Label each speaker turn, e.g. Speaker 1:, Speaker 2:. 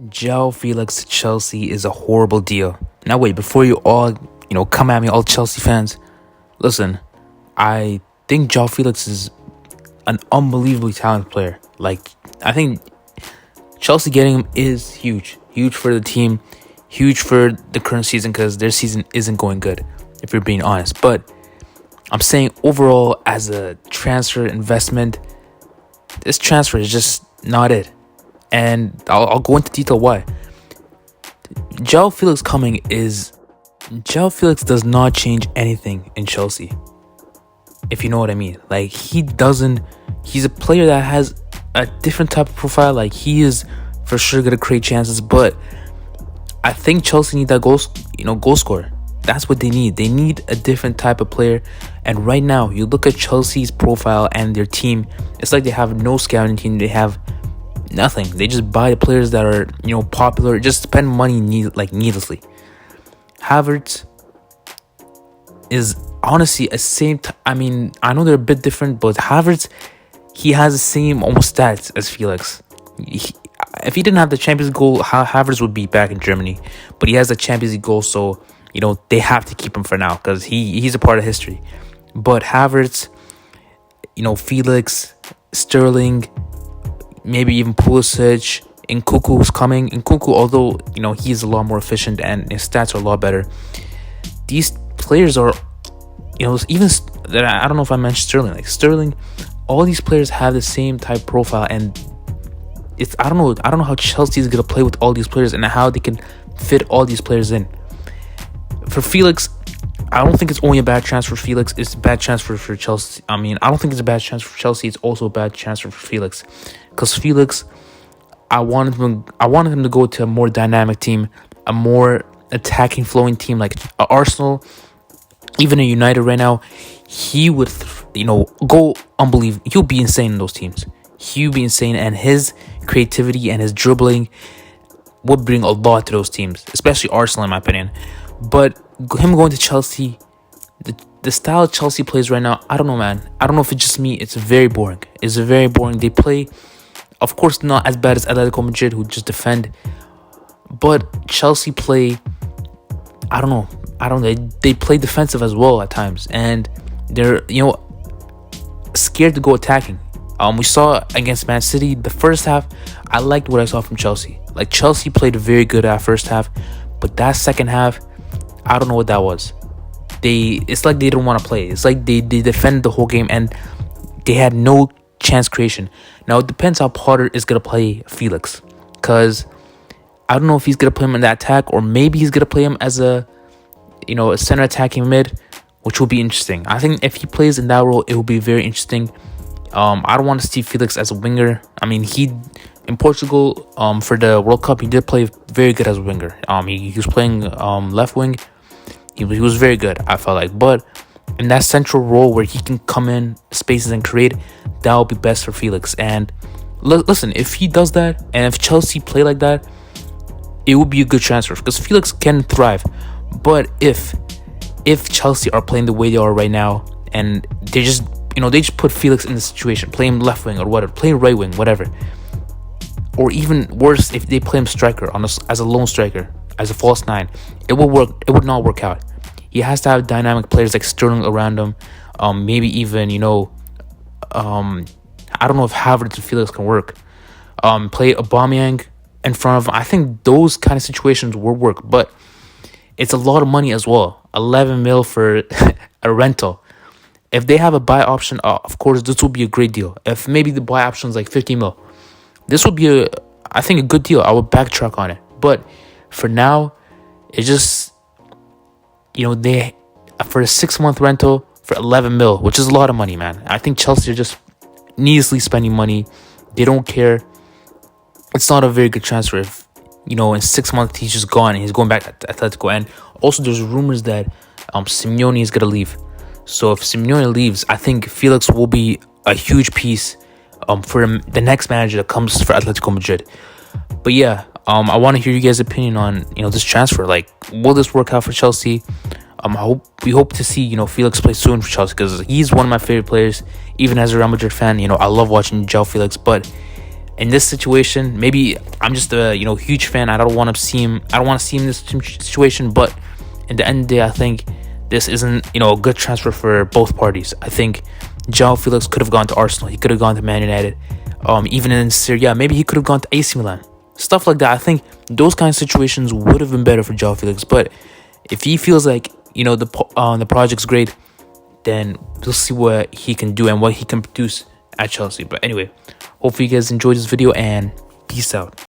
Speaker 1: Joao Felix to Chelsea is a horrible deal. Now wait, before you all, come at me, all Chelsea fans, listen, I think Joao Felix is an unbelievably talented player. I think Chelsea getting him is huge. Huge for the team, huge for the current season because their season isn't going good, if you're being honest. But I'm saying overall, as a transfer investment, this transfer is just not it. And I'll go into detail why. Joao Felix does not change anything in Chelsea, if you know what I mean. He's a player that has a different type of profile. He is for sure going to create chances, but I think Chelsea need that goal scorer. That's what they need. They need a different type of player. And right now, you look at Chelsea's profile and their team, it's like they have no scouting team. They have nothing. They just buy the players that are, popular, just spend money needlessly. Havertz is honestly I know they're a bit different, but Havertz, he has the same almost stats as Felix. If he didn't have the Champions League goal, Havertz would be back in Germany. But he has a Champions League goal, so they have to keep him for now because he's a part of history. But Havertz, Felix, Sterling, maybe even Pulisic, Nkunku's coming. Nkunku, although he's a lot more efficient and his stats are a lot better. These players are, even that I don't know if I mentioned Sterling. Sterling, all these players have the same type profile, and I don't know how Chelsea is gonna play with all these players and how they can fit all these players in. For Felix, I don't think it's only a bad transfer for Felix. It's a bad transfer for Chelsea. I don't think it's a bad transfer for Chelsea. It's also a bad transfer for Felix. Because Felix, I wanted him to go to a more dynamic team, a more attacking, flowing team like Arsenal, even a United right now. He would, go unbelievable. He'll be insane in those teams. He'll be insane, and his creativity and his dribbling would bring a lot to those teams, especially Arsenal, in my opinion. But him going to Chelsea, the style Chelsea plays right now, I don't know, man. I don't know if it's just me. It's very boring. They play, of course, not as bad as Atletico Madrid, who just defend. But Chelsea play, I don't know. They play defensive as well at times. And they're, scared to go attacking. We saw against Man City, the first half, I liked what I saw from Chelsea. Chelsea played very good at first half. But that second half, I don't know what that was. It's like they didn't want to play. It's like they defended the whole game and they had no chance creation. Now, it depends how Potter is going to play Felix. Because I don't know if he's going to play him in that attack, or maybe he's going to play him as a center attacking mid, which will be interesting. I think if he plays in that role, it will be very interesting. I don't want to see Felix as a winger. In Portugal, for the World Cup, he did play very good as a winger. He was playing left wing. He was very good, I felt like. But in that central role where he can come in spaces and create, that will be best for Felix. And listen, if he does that, and if Chelsea play like that, it would be a good transfer because Felix can thrive. But if Chelsea are playing the way they are right now, and they just put Felix in the situation, play him left wing or whatever, play him right wing, whatever. Or even worse, if they play him striker as a lone striker, as a false nine, it would not work out. He has to have dynamic players like Sterling around him. Maybe even, I don't know if Havertz and Felix can work. Play Aubameyang in front of him. I think those kind of situations will work, but it's a lot of money as well. 11 mil for a rental. If they have a buy option, of course, this will be a great deal. If maybe the buy option is like 50 mil, this would be I think a good deal. I would backtrack on it. But for now, it's just, they, for a 6-month rental for 11 mil, which is a lot of money, man. I think Chelsea are just needlessly spending money. They don't care. It's not a very good transfer if, in 6 months he's just gone and he's going back to Atletico. And also there's rumors that Simeone is going to leave. So if Simeone leaves, I think Felix will be a huge piece for the next manager that comes for Atletico Madrid. But yeah, I want to hear you guys' opinion on this transfer. Will this work out for Chelsea? We hope to see Felix play soon for Chelsea because he's one of my favorite players. Even as a Real Madrid fan, I love watching Joao Felix. But in this situation, maybe I'm just a huge fan. I don't want to see him. I don't want to see him in this situation. But in the end of the day, I think this isn't a good transfer for both parties. I think Joao Felix could have gone to Arsenal. He could have gone to Man United. Even in Syria, maybe he could have gone to AC Milan. Stuff like that. I think those kind of situations would have been better for Joao Felix. But if he feels like the project's great, then we'll see what he can do and what he can produce at Chelsea. But anyway, hopefully you guys enjoyed this video, and peace out.